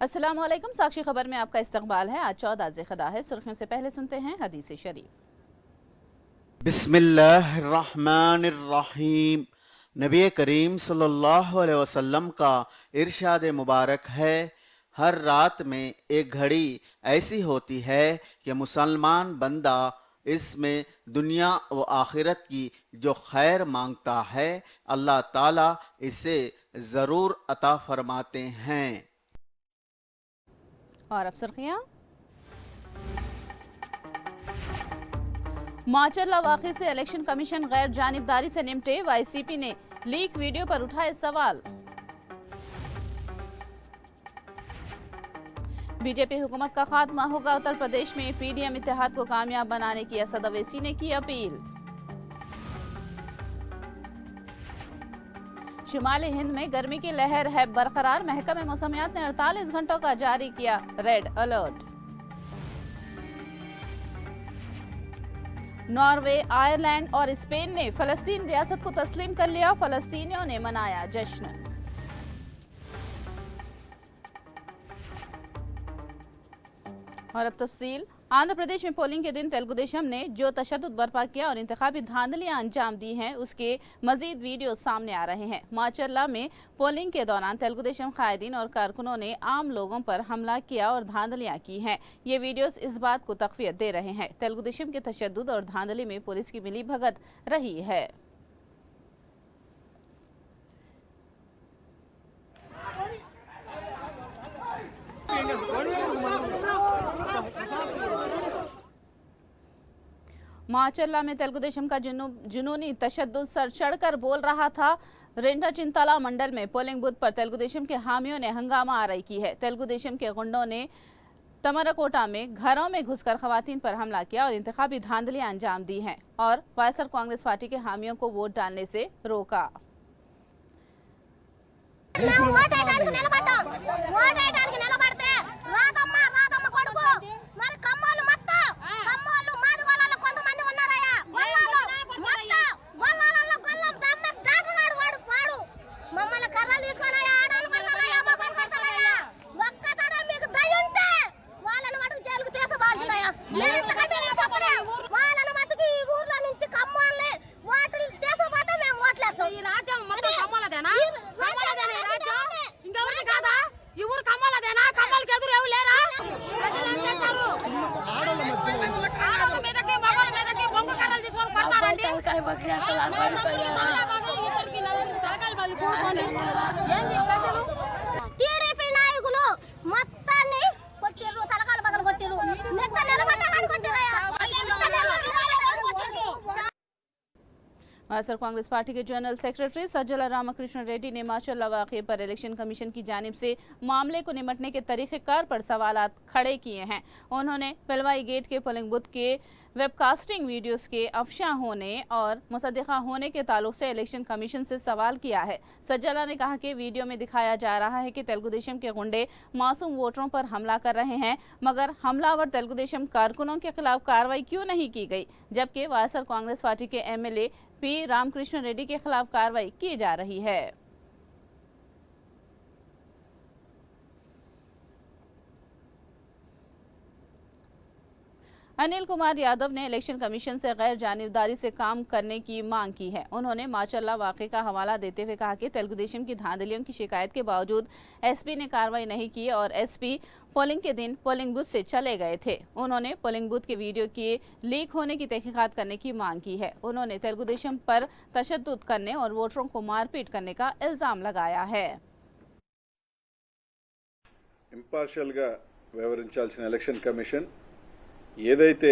अस्सलाम वालेकुम। साक्षी खबर में आपका इस्तकबाल है। आज 14 ज़िलक़दा है। सुर्खियों से पहले सुनते हैं हदीस शरीफ। बिस्मिल्लाहिर्रहमानिर्रहीम। नबी करीम सल्लल्लाहु अलैहि वसल्लम का इरशाद मुबारक है, हर रात में एक घड़ी ऐसी होती है कि मुसलमान बंदा इसमें दुनिया व आखिरत की जो खैर मांगता है अल्लाह ताला इसे ज़रूर अता फरमाते हैं। और अब सुर्खियाँ। माचरला वाक़े से इलेक्शन कमीशन गैर जानिबदारी से निपटे, वाईसीपी ने लीक वीडियो पर उठाए सवाल। बीजेपी हुकूमत का खात्मा होगा, उत्तर प्रदेश में पीडीएम इत्तेहाद को कामयाब बनाने की असद अवैसी ने की अपील। शुमाली हिंद में गर्मी की लहर है बरकरार, महकमे मौसमियात ने 48 घंटों का जारी किया रेड अलर्ट। नॉर्वे, आयरलैंड और स्पेन ने फलस्तीन रियासत को तस्लीम कर लिया, फलस्तीनियों ने मनाया जश्न। और अब तफसील। आंध्र प्रदेश में पोलिंग के दिन तेलुगु देशम ने जो तशद्दुद बर्पा किया और इंतखाबी धांधलियां अंजाम दी हैं, उसके मजीद वीडियो सामने आ रहे हैं। माचरला में पोलिंग के दौरान तेलुगु देशम कायदीन और कारकुनों ने आम लोगों पर हमला किया और धांधलियां की हैं। ये वीडियोस इस बात को तक़वियत दे रहे हैं तेलुगु देशम के तशद्दुद और धांधली में पुलिस की मिली भगत रही है। माचरला में तेलुगु देशम का जुनूनी तशद्दुद सर चढ़कर बोल रहा था। रेंटा चिंताला मंडल में पोलिंग बूथ पर तेलुगु देशम के हामियों ने हंगामा आराई की है। तेलुगु देशम के गुंडों ने तमरकोटा में घरों में घुसकर खवातीन पर हमला किया और इंतखाबी धांधलियां अंजाम दी हैं और वायएसआर कांग्रेस पार्टी के हामियों को वोट डालने से रोका। టీడీపీ నాయకులు మొత్తాన్ని కొట్టిర్రు, తలకాలు పగలు కొట్టిర్రు, నిలబడ్డా కొట్టిరయ్యా। वायएसआर कांग्रेस पार्टी के जनरल सेक्रेटरी सज्जला रामकृष्ण रेड्डी ने माचरला वाक़े पर इलेक्शन कमीशन की जानिब से मामले को निपटने के तरीक़ेकार पर सवालात खड़े किए हैं। उन्होंने पिलवाई गेट के पोलिंग बूथ के वेबकास्टिंग वीडियोस के अफशा होने और मुसद्दिक़ा होने के ताल्लुक से इलेक्शन कमीशन से सवाल किया है। सज्जला ने कहा कि वीडियो में दिखाया जा रहा है कि तेलुगु देशम के गुंडे मासूम वोटरों पर हमला कर रहे हैं, मगर हमलावर तेलुगु देशम कारकुनों के खिलाफ कार्रवाई क्यों नहीं की गई, जबकि वायएसआर कांग्रेस पार्टी के एमएलए पी रामकृष्ण रेड्डी के खिलाफ कार्रवाई की जा रही है। अनिल कुमार यादव ने इलेक्शन कमीशन से गैर जानिबदारी से काम करने की मांग की है। उन्होंने माचरला वाक़े का हवाला देते हुए कहा कि तेलुगु देशम की धांधलियों की शिकायत के बावजूद एसपी ने कार्रवाई नहीं की और एसपी पोलिंग के दिन पोलिंग बूथ से चले गए थे। उन्होंने पोलिंग बूथ के वीडियो के लीक होने की तहकीकात करने की मांग की है। उन्होंने तेलुगु देशम पर तशद्दुद करने और वोटरों को मारपीट करने का इल्जाम लगाया है। ఇంపార్షియల్ గా వ్యవహరించాల్సిన ఎలక్షన్ కమిషన్ ఏదైతే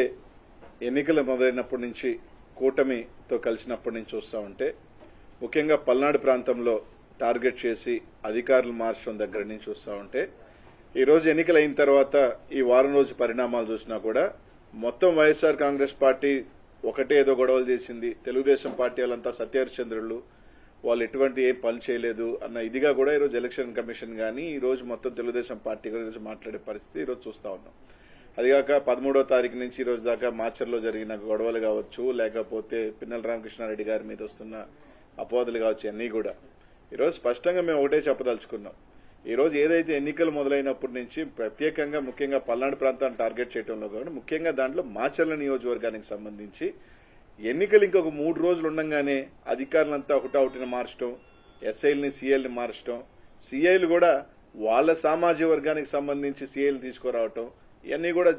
ఎన్నికలు మొదలైనప్పటి నుంచి కూటమితో కలిసినప్పటి నుంచి చూస్తా ఉంటే ముఖ్యంగా పల్నాడు ప్రాంతంలో టార్గెట్ చేసి అధికారులు మార్చడం దగ్గర నుంచి చూస్తా ఉంటే ఈ రోజు ఎన్నికలు అయిన తర్వాత ఈ వారం రోజు పరిణామాలు చూసినా కూడా మొత్తం వైఎస్ఆర్ కాంగ్రెస్ పార్టీ ఒకటే ఏదో గొడవలు చేసింది, తెలుగుదేశం పార్టీ వాళ్ళంతా సత్యహరిచంద్రులు, వాళ్ళు ఎటువంటి ఏం పని చేయలేదు అన్న ఇదిగా కూడా ఈరోజు ఎలక్షన్ కమిషన్ గానీ ఈ రోజు మొత్తం తెలుగుదేశం పార్టీ గురించి మాట్లాడే పరిస్థితి ఈరోజు చూస్తా ఉన్నాం। అదిగాక 13వ తారీఖు నుంచి ఈ రోజు దాకా మాచర్లో జరిగిన గొడవలు కావచ్చు, లేకపోతే పిన్నెల రామకృష్ణారెడ్డి గారి మీద వస్తున్న అపవాదులు కావచ్చు, అన్నీ కూడా ఈరోజు స్పష్టంగా మేము ఒకటే చెప్పదలుచుకున్నాం, ఈరోజు ఏదైతే ఎన్నికలు మొదలైనప్పటి నుంచి ప్రత్యేకంగా ముఖ్యంగా పల్నాడు ప్రాంతాన్ని టార్గెట్ చేయడంలో కానీ ముఖ్యంగా దాంట్లో మాచర్ల నియోజకవర్గానికి సంబంధించి ఎన్నికలు ఇంకొక 3 రోజులు ఉండగానే అధికారులంతా ఒకటౌటిని మార్చడం, ఎస్ఐల్ని సిఐల్ని మార్చడం, సిఐలు కూడా వాళ్ళ సామాజిక వర్గానికి సంబంధించి సిఐలు తీసుకురావటం ఇవన్నీ కూడా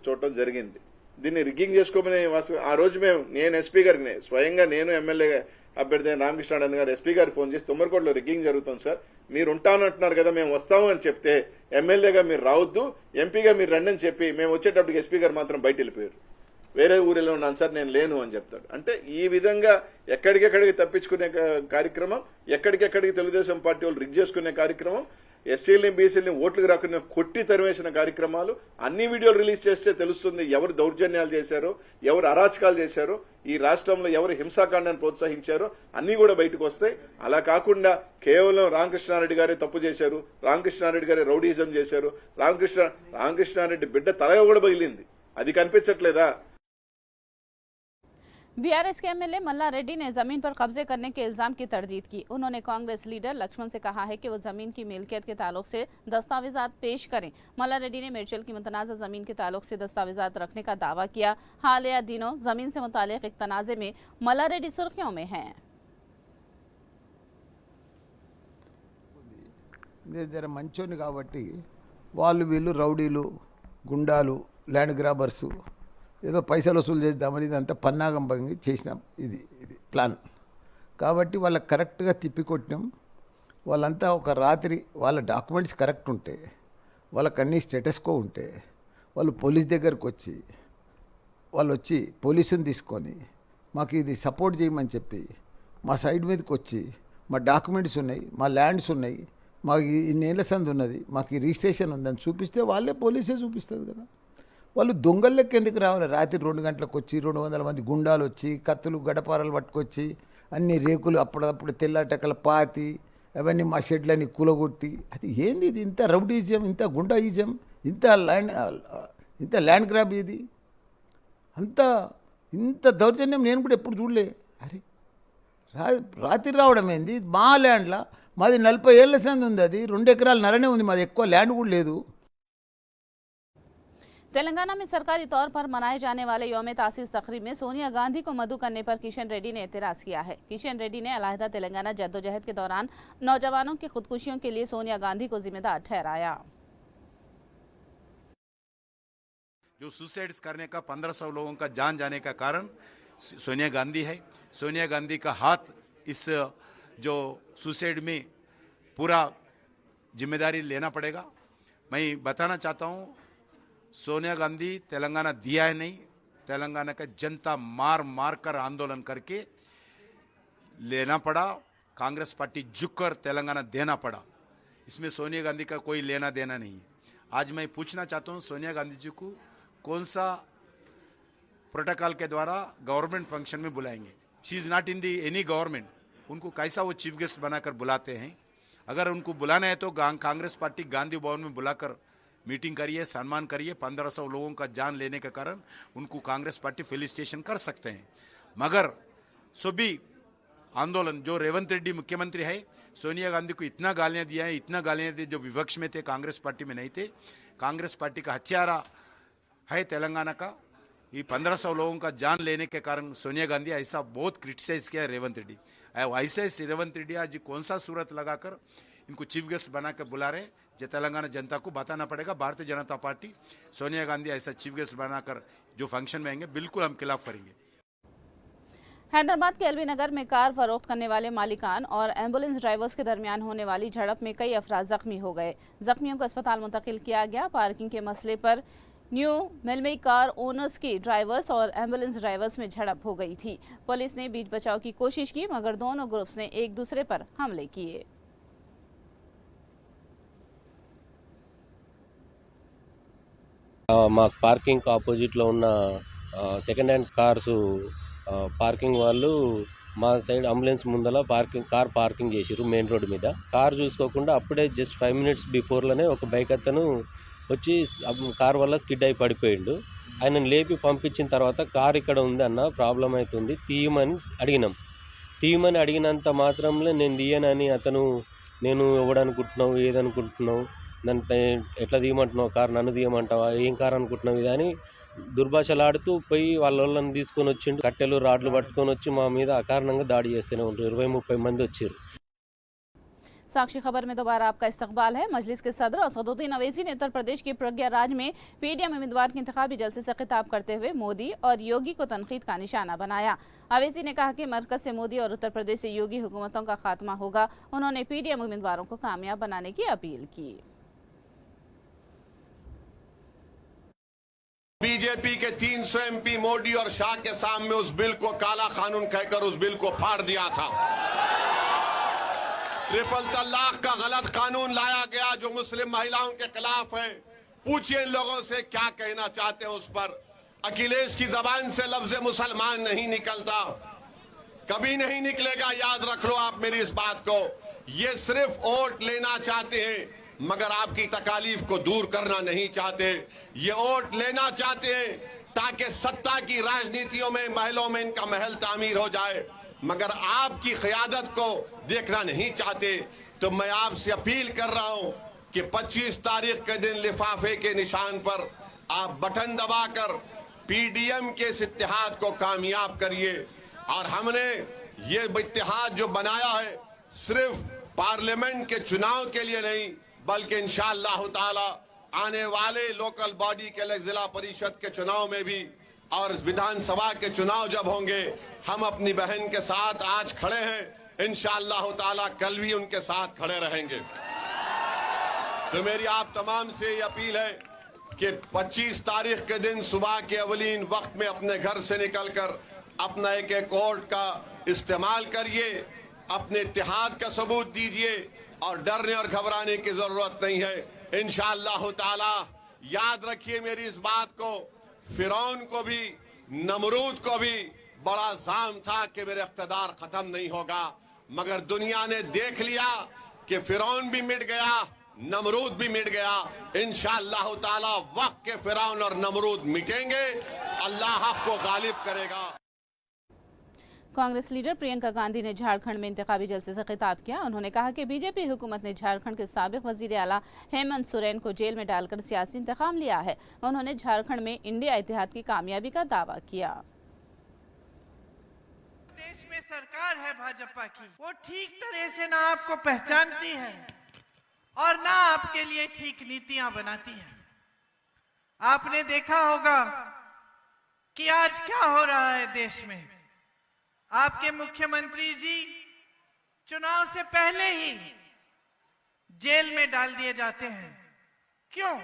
చూడటం జరిగింది. దీన్ని రిగ్గింగ్ చేసుకోమని ఆ రోజు నేను ఎస్పీ గారికి స్వయంగా నేను ఎమ్మెల్యే అభ్యర్థి రామకృష్ణారాయణ గారు ఎస్పీ గారికి ఫోన్ చేసి తుమ్మరకోటలో రిగ్గింగ్ జరుగుతుంది సార్, మీరు ఉంటానంటున్నారు కదా, మేము వస్తాము అని చెప్తే ఎమ్మెల్యేగా మీరు రావద్దు, ఎంపీగా మీరు రండి అని చెప్పి మేము వచ్చేటప్పటికి ఎస్పీ గారు మాత్రం బయట వెళ్ళిపోయారు. వేరే ఊరిలో ఉన్నాను సార్, నేను లేను అని చెప్తాడు. అంటే ఈ విధంగా ఎక్కడికెక్కడికి తప్పించుకునే కార్యక్రమం, ఎక్కడికెక్కడికి తెలుగుదేశం పార్టీ వాళ్ళు రిగ్ చేసుకునే కార్యక్రమం, ఎస్సీలని బీసీలని ఓట్లకు రాకుండా కొట్టి తరివేసిన కార్యక్రమాలు అన్ని వీడియోలు రిలీజ్ చేస్తే తెలుస్తుంది ఎవరు దౌర్జన్యాలు చేశారో, ఎవరు అరాచకాలు చేశారో, ఈ రాష్ట్రంలో ఎవరు హింసాకాండాన్ని ప్రోత్సహించారో అన్ని కూడా బయటకు వస్తాయి. అలా కాకుండా కేవలం రామకృష్ణారెడ్డి గారే తప్పు చేశారు, రామకృష్ణారెడ్డి గారే రౌడీజం చేశారు, రామకృష్ణారెడ్డి బిడ్డ తల కూడా బగిలింది, అది కనిపించట్లేదా? बीआरएस के एमएलए मल्ला रेड्डी ने जमीन पर कब्जे करने के इल्जाम की तरदीद की। उन्होंने कांग्रेस लीडर लक्ष्मण से कहा है कि वो जमीन की मिल्कियत के ताल्लुक से दस्तावेजात पेश करें। मल्ला रेड्डी ने मेरचल की मुतनाज़ा जमीन के ताल्लुक से दस्तावेजात रखने का दावा किया। हालिया दिनों जमीन से मुताल्लिक एक तनाज़े में मल्ला रेड्डी सुर्खियों में हैं। జర మంచోని కాబట్టి వాళ్ళు వీళ్ళు రౌడీలు, గుండాలు, ల్యాండ్ గ్రాబర్సు, ఏదో పైసలు వసూలు చేద్దామని ఇదంతా పన్నాగం భంగి చేసినాం. ఇది ప్లాన్ కాబట్టి వాళ్ళకి కరెక్ట్గా తిప్పికొట్టినాం. వాళ్ళంతా ఒక రాత్రి వాళ్ళ డాక్యుమెంట్స్ కరెక్ట్ ఉంటే, వాళ్ళకి అన్ని స్టేటస్కో ఉంటే, వాళ్ళు పోలీస్ దగ్గరకు వచ్చి పోలీసుని తీసుకొని మాకు ఇది సపోర్ట్ చేయమని చెప్పి మా సైడ్ మీదకి వచ్చి మా డాక్యుమెంట్స్ ఉన్నాయి, మా ల్యాండ్స్ ఉన్నాయి, మాకు ఇన్నేళ్ల సంది ఉన్నది, మాకు ఈ రిజిస్ట్రేషన్ ఉందని చూపిస్తే వాళ్ళే పోలీసే చూపిస్తుంది కదా. వాళ్ళు దొంగలకి ఎందుకు రావాలి? రాత్రి 2 గంటలకు వచ్చి 200 మంది గుండాలు వచ్చి కత్తులు గడపారాలు పట్టుకొచ్చి అన్ని రేకులు అప్పుడప్పుడు తెల్లటకల పాతి అవన్నీ మా షెడ్లని కూలగొట్టి, అది ఏంది? ఇది ఇంత రౌడీజం, ఇంత గుండాయిజం, ఇంత ల్యాండ్ గ్రాబ్, ఇది ఇంత దౌర్జన్యం నేను కూడా ఎప్పుడు చూడలే. అరే రాత్రి రావడం ఏంది? మా ల్యాండ్లా మాది 40 ఏళ్ల సంది ఉంది, అది 2 ఎకరాల నరనే ఉంది, మాది ఎక్కువ ల్యాండ్ కూడా లేదు. तेलंगाना में सरकारी तौर पर मनाए जाने वाले यौम तासीस तकरीब में सोनिया गांधी को मदऊ करने पर किशन रेड्डी ने एतराज़ किया है। किशन रेड्डी ने अलहदा तेलंगाना जद्दोजहद के दौरान नौजवानों की खुदकुशियों के लिए सोनिया गांधी को जिम्मेदार ठहराया। जो सुसाइड्स करने का 1500 लोगों का जान जाने का कारण सोनिया गांधी है। सोनिया गांधी का हाथ इस जो सुसाइड में पूरा जिम्मेदारी लेना पड़ेगा। मैं बताना चाहता हूँ, सोनिया गांधी तेलंगाना दिया है नहीं, तेलंगाना का जनता मार मार कर आंदोलन करके लेना पड़ा, कांग्रेस पार्टी झुककर तेलंगाना देना पड़ा। इसमें सोनिया गांधी का कोई लेना देना नहीं है। आज मैं पूछना चाहता हूँ सोनिया गांधी जी को कौन सा प्रोटोकॉल के द्वारा गवर्नमेंट फंक्शन में बुलाएंगे? She is not in the any government, उनको कैसा वो चीफ गेस्ट बनाकर बुलाते हैं? अगर उनको बुलाना है तो कांग्रेस पार्टी गांधी भवन में बुलाकर मीटिंग करिए, सम्मान करिए। 1500 लोगों का जान लेने के कारण उनको कांग्रेस पार्टी फेलिसिटेशन कर सकते हैं। मगर सभी आंदोलन जो रेवंत रेड्डी मुख्यमंत्री है, सोनिया गांधी को इतना गालियां दिया है, इतना गालियां दी जो विपक्ष में थे, कांग्रेस पार्टी में नहीं थे। कांग्रेस पार्टी का हथियारा है तेलंगाना का। ये 1500 लोगों का जान लेने के कारण सोनिया गांधी ऐसा बहुत क्रिटिसाइज किया है रेवंत रेड्डी। ऐसे रेवंत रेड्डी आज कौन सा सूरत लगाकर इनको चीफ गेस्ट बनाकर बुला रहे, जो तेलंगाना जनता को बताना पड़ेगा। भारतीय जनता पार्टी सोनिया गांधी ऐसा चीफ गेस्ट बनाकर जो फंक्शन में आएंगे, बिल्कुल हम खिलाफ करेंगे। हैदराबाद के एलबी नगर में कार फरोख्त करने वाले मालिकान और एम्बुलेंस ड्राइवर्स के दरमियान होने वाली झड़प में कई अफराद जख्मी हो गए। जख्मियों को अस्पताल मुंतकिल किया गया। पार्किंग के मसले पर न्यू मिलमई कार ओनर्स की ड्राइवर्स और एम्बुलेंस ड्राइवर्स में झड़प हो गई थी। पुलिस ने बीच बचाव की कोशिश की, मगर दोनों ग्रुप्स ने एक दूसरे पर हमले किए। మాకు పార్కింగ్ ఆపోజిట్లో ఉన్న సెకండ్ హ్యాండ్ కార్స్ పార్కింగ్ వాళ్ళు మా సైడ్ అంబులెన్స్ ముందల కార్ పార్కింగ్ చేసిర్రు మెయిన్ రోడ్ మీద. కార్ చూసుకోకుండా అప్పుడే జస్ట్ 5 మినిట్స్ బిఫోర్లోనే ఒక బైక్ అతను వచ్చి కార్ వల్ల స్కిడ్ అయి పడిపోయిండు. ఆయనను లేపి పంపించిన తర్వాత కార్ ఇక్కడ ఉంది అన్న, ప్రాబ్లం అవుతుంది తీయమని అడిగినాం. తీయమని అడిగినంత మాత్రంలో నేను తీయనని అతను నేను ఎవడనుకుంటున్నావు ఏదనుకుంటున్నావు నన్ను ఎట్లా తీయమంటున్నావు కారు నన్ను తీయమంటావా ఏం కారు అనుకుంటున్నావు ఇది అని దుర్భాషలాడుతూ పోయి వాళ్ళని తీసుకొని వచ్చిండు కట్టెలు రాడ్లు పట్టుకొని వచ్చి మా మీద అకారణంగా దాడి చేస్తూనే ఉంటారు 20-30 మంది వచ్చారు साक्षी खबर में दोबारा आपका इस्तकबाल है। मजलिस के सदर असदुद्दीन अवैसी ने उत्तर प्रदेश के प्रयागराज में पीडीएम उम्मीदवार के इंतखाबी जलसे से खिताब करते हुए मोदी और योगी को तनकीद का निशाना बनाया। अवैसी ने कहा कि मरकज से मोदी और उत्तर प्रदेश से योगी हुकूमतों का खात्मा होगा। उन्होंने पीडीएम उम्मीदवारों को कामयाब बनाने की अपील की। बीजेपी के 300 एमपी मोदी और शाह के सामने उस बिल को काला कानून कहकर उस बिल को फाड़ दिया था। ट्रिपल तलाक का गलत कानून लाया गया जो मुस्लिम महिलाओं के खिलाफ है। पूछिए इन लोगों से क्या कहना चाहते हैं उस पर। अखिलेश की जबान से लफ्ज मुसलमान नहीं निकलता, कभी नहीं निकलेगा, याद रख लो आप मेरी इस बात को। ये सिर्फ वोट लेना चाहते हैं मगर आपकी तकालीफ को दूर करना नहीं चाहते। ये वोट लेना चाहते हैं ताकि सत्ता की राजनीतियों में महलों में इनका महल तामीर हो जाए मगर आपकी क़यादत को देखना नहीं चाहते। तो मैं आपसे अपील कर रहा हूं कि 25 तारीख के दिन लिफाफे के निशान पर आप बटन दबाकर पीडीएम के इस इत्तेहाद को कामयाब करिए। और हमने ये इत्तेहाद जो बनाया है सिर्फ पार्लियामेंट के चुनाव के लिए नहीं बल्कि इंशाअल्लाह ताला आने वाले लोकल बॉडी के जिला परिषद के चुनाव में भी और विधानसभा के चुनाव जब होंगे हम अपनी बहन के साथ आज खड़े हैं, इंशाअल्लाह ताला कल भी उनके साथ खड़े रहेंगे। तो मेरी आप तमाम से ये अपील है कि 25 तारीख के दिन सुबह के अवलीन वक्त में अपने घर से निकलकर अपना एक वोट का इस्तेमाल करिए, अपने इत्तेहाद का सबूत दीजिए और डरने और घबराने की जरूरत नहीं है। इंशाअल्लाह ताला याद रखिए मेरी इस बात को। फिरौन को भी नमरूद को भी बड़ा जाम था कि मेरा इख्तिदार खत्म नहीं होगा मगर दुनिया ने देख लिया कि फिरौन भी मिट गया, नमरूद भी मिट गया। इंशाअल्लाह ताला वक्त के फिरौन और नमरूद मिटेंगे, अल्लाह हक को गालिब करेगा। कांग्रेस लीडर प्रियंका गांधी ने झारखंड में इंतखाबी जलसे से खिताब किया। उन्होंने कहा कि बीजेपी हुकूमत ने झारखंड के साबिक वजीर आला हेमंत सोरेन को जेल में डालकर सियासी इंतकाम लिया है। उन्होंने झारखंड में इंडिया इत्तेहाद की कामयाबी का दावा किया। देश में सरकार है भाजपा की, वो ठीक तरह से ना आपको पहचानती है और ना आपके लिए ठीक नीतियां बनाती है। आपने देखा होगा कि आज क्या हो रहा है देश में। आपके मुख्यमंत्री जी चुनाव से पहले ही जेल में डाल दिए जाते हैं। क्यों?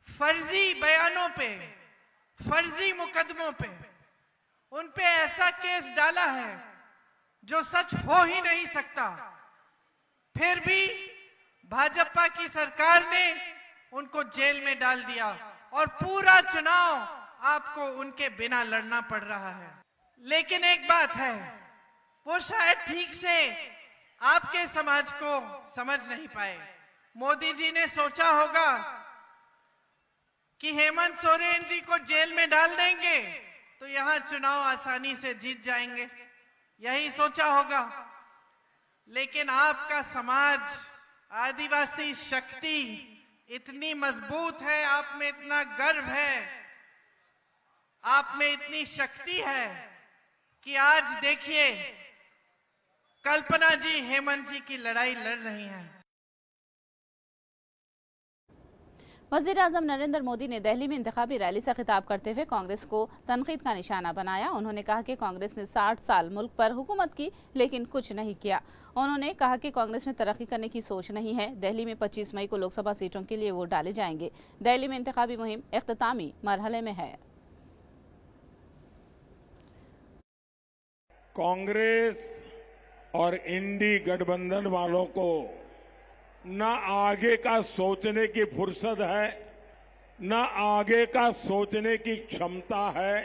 फर्जी बयानों पे, फर्जी मुकदमों पे उन पे ऐसा केस डाला है जो सच हो ही नहीं सकता। फिर भी भाजपा की सरकार ने उनको जेल में डाल दिया और पूरा चुनाव आपको उनके बिना लड़ना पड़ रहा है। लेकिन एक बात है, वो शायद ठीक से आपके समाज को समझ नहीं पाए। मोदी जी ने सोचा होगा कि हेमंत सोरेन जी को जेल में डाल देंगे तो यहां चुनाव आसानी से जीत जाएंगे, यही सोचा होगा। लेकिन आपका समाज, आदिवासी शक्ति इतनी मजबूत है, आप में इतना गर्व है, आप में इतनी शक्ति है कि आज देखिए कल्पना जी हेमंत जी की लड़ाई लड़ रही हैं। वज़ीर आज़म नरेंद्र मोदी ने दिल्ली में इंतखाबी रैली से खिताब करते हुए कांग्रेस को तनकीद का निशाना बनाया। उन्होंने कहा कि कांग्रेस ने 60 साल मुल्क पर हुकूमत की लेकिन कुछ नहीं किया। उन्होंने कहा कि कांग्रेस में तरक्की करने की सोच नहीं है। दिल्ली में 25 मई को लोकसभा सीटों के लिए वोट डाले जाएंगे। दिल्ली में इंतखाबी मुहिम इख्तितामी मरहले में है। कांग्रेस और इंडी गठबंधन वालों को न आगे का सोचने की फुर्सत है, न आगे का सोचने की क्षमता है,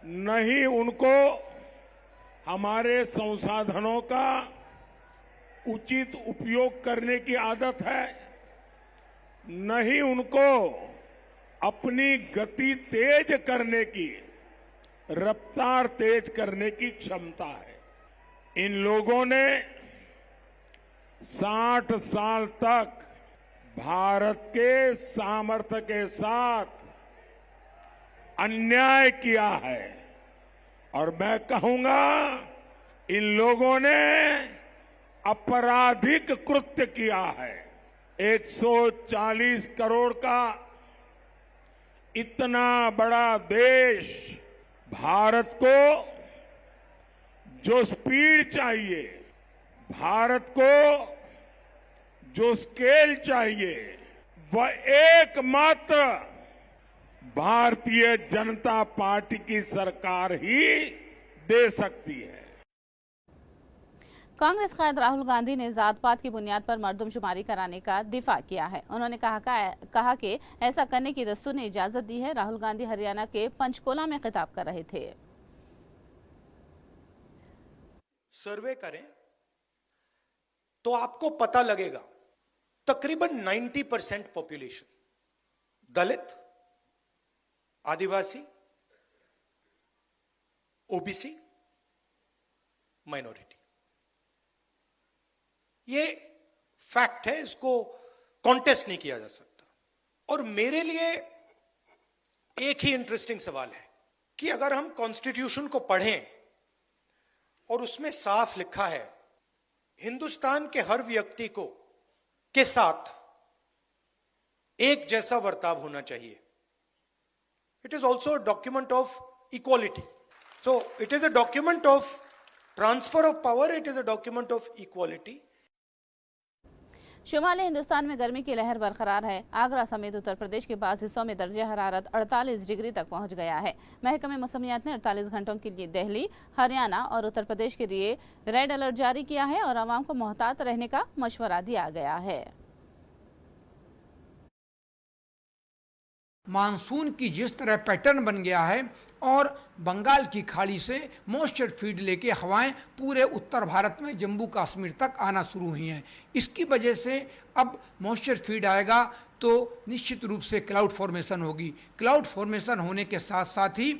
न ही उनको हमारे संसाधनों का उचित उपयोग करने की आदत है, न ही उनको अपनी गति तेज करने की, रफ्तार तेज करने की क्षमता है। इन लोगों ने 60 साल तक भारत के सामर्थ्य के साथ अन्याय किया है और मैं कहूंगा इन लोगों ने आपराधिक कृत्य किया है। 140 करोड़ का इतना बड़ा देश भारत को जो स्पीड चाहिए, भारत को जो स्केल चाहिए, वह एकमात्र भारतीय जनता पार्टी की सरकार ही दे सकती है। कांग्रेस कायद राहुल गांधी ने जात पात की बुनियाद पर मर्दमशुमारी कराने का दिफा किया है। उन्होंने कहा कि ऐसा करने की दस्तूर ने इजाजत दी है। राहुल गांधी हरियाणा के पंचकुला में खिताब कर रहे थे। सर्वे करें तो आपको पता लगेगा तकरीबन 90% पॉपुलेशन दलित, आदिवासी, ओबीसी, माइनॉरिटी, ये फैक्ट है, इसको कॉन्टेस्ट नहीं किया जा सकता। और मेरे लिए एक ही इंटरेस्टिंग सवाल है कि अगर हम कॉन्स्टिट्यूशन को पढ़ें और उसमें साफ लिखा है हिंदुस्तान के हर व्यक्ति को के साथ एक जैसा बर्ताव होना चाहिए। It is also a document of equality. So it is a document of transfer of power. It is a document of equality. शुमाली हिंदुस्तान में गर्मी की लहर बरकरार है। आगरा समेत उत्तर प्रदेश के बाज़ हिस्सों में दर्जे हरारत 48 डिग्री तक पहुंच गया है। महकमे मौसमियात ने 48 घंटों के लिए दिल्ली, हरियाणा और उत्तर प्रदेश के लिए रेड अलर्ट जारी किया है और आवाम को मोहतात रहने का मशवरा दिया गया है। मानसून की जिस तरह पैटर्न बन गया है और बंगाल की खाड़ी से मॉइस्चर फीड लेके हवाएं पूरे उत्तर भारत में जम्मू कश्मीर तक आना शुरू हुई हैं। इसकी वजह से अब मॉइस्चर फीड आएगा तो निश्चित रूप से क्लाउड फॉर्मेशन होगी। क्लाउड फॉर्मेशन होने के साथ साथ ही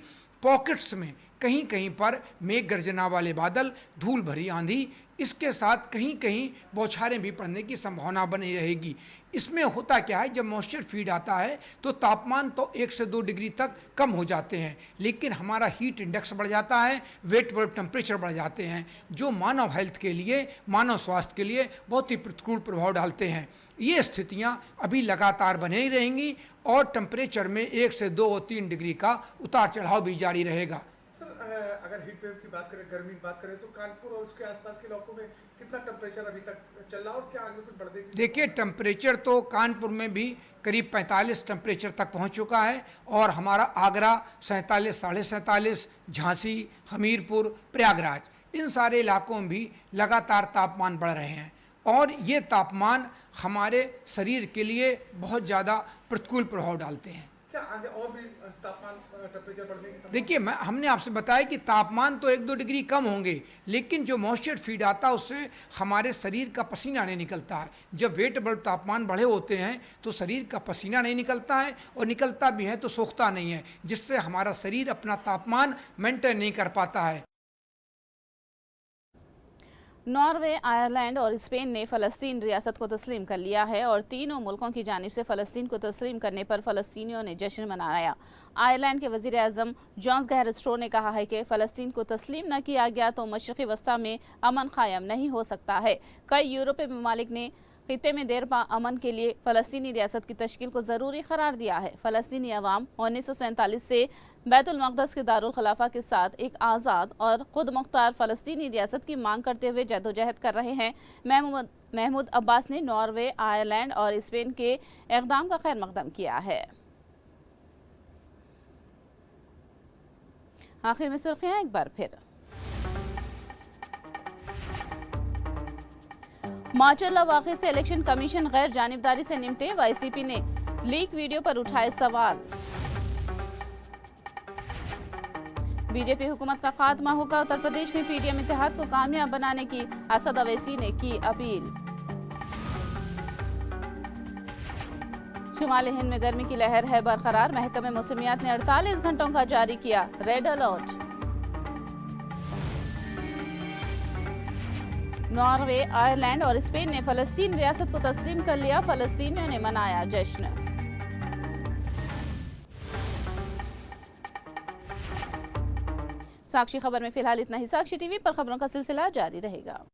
पॉकेट्स में कहीं कहीं पर मेघ गर्जना वाले बादल, धूल भरी आंधी, इसके साथ कहीं कहीं बौछारें भी पड़ने की संभावना बनी रहेगी। इसमें होता क्या है, जब मॉइस्चर फीड आता है तो तापमान तो 1 से 2 डिग्री तक कम हो जाते हैं, लेकिन हमारा हीट इंडेक्स बढ़ जाता है, वेट बल्ब टेम्परेचर बढ़ जाते हैं, जो मानव हेल्थ के लिए, मानव स्वास्थ्य के लिए बहुत ही प्रतिकूल प्रभाव डालते हैं। ये स्थितियां अभी लगातार बने ही रहेंगी और टेम्परेचर में 1 से 2 और 3 डिग्री का उतार चढ़ाव भी जारी रहेगा। अगर हीट वेव की बात करें, गर्मी की बात करें, तो कानपुर और उसके आसपास के इलाकों में कितना टेम्परेचर अभी तक चल रहा है और क्या आगे कुछ बढ़ देगी? देखिए, टेम्परेचर तो कानपुर में भी करीब 45 टेम्परेचर तक पहुंच चुका है और हमारा आगरा 47, 47.5, झांसी, हमीरपुर, प्रयागराज, इन सारे इलाकों में भी लगातार तापमान बढ़ रहे हैं और ये तापमान हमारे शरीर के लिए बहुत ज़्यादा प्रतिकूल प्रभाव डालते हैं। क्या आगे और भी तापमान टेम्परेचर बढ़ने की? देखिए, हमने आपसे बताया कि तापमान तो 1-2 डिग्री कम होंगे, लेकिन जो मॉइस्चर फीड आता है उससे हमारे शरीर का पसीना नहीं निकलता है। जब वेट बल्ब तापमान बढ़े होते हैं तो शरीर का पसीना नहीं निकलता है और निकलता भी है तो सूखता नहीं है, जिससे हमारा शरीर अपना तापमान मेंटेन नहीं कर पाता है। नॉर्वे, आयरलैंड और स्पेन ने फ़लस्तीन रियासत को तस्लीम कर लिया है और तीनों मुल्कों की जानिब से फ़लस्तीन को तस्लीम करने पर फ़लस्तीनियों ने जश्न मनाया। आयरलैंड के वज़ीर आज़म जॉन्स गैरस्ट्रो ने कहा है कि फ़लस्तीन को तस्लीम न किया गया तो मशरक़ी वस्ता में अमन कायम नहीं हो सकता है। कई यूरोपीय ममालिक ने खित्ते में देर पा अमन के लिए फ़लस्तीनी रियासत की तश्कील को ज़रूरी करार दिया है। फ़लस्तीनी अवाम 1947 से बैतुल मक़दस के दारुल खिलाफा के साथ एक आज़ाद और खुद मुख्तार फ़लस्तीनी रियासत की मांग करते हुए जद्दोजहद कर रहे हैं। महमूद अब्बास ने नॉर्वे, आयरलैंड और स्पेन के इक़दाम का खैर मक़दम किया है। आखिर में सुर्खियाँ एक बार फिर। माचल्ला वाक़े से इलेक्शन कमीशन गैर जानिबदारी से निपटे, वाईसीपी ने लीक वीडियो पर उठाए सवाल। बीजेपी हुकूमत का खात्मा होगा, उत्तर प्रदेश में पीडीएम इत्तेहाद को कामयाब बनाने की असद अवैसी ने की अपील। शुमाली हिंद में गर्मी की लहर है बरकरार, महकमे मौसमियात ने 48 घंटों का जारी किया रेड अलर्ट। नॉर्वे, आयरलैंड और स्पेन ने फलस्तीन रियासत को तस्लीम कर लिया। फलस्तीनियों ने मनाया जश्न। साक्षी खबर में फिलहाल इतना ही। साक्षी टीवी पर खबरों का सिलसिला जारी रहेगा।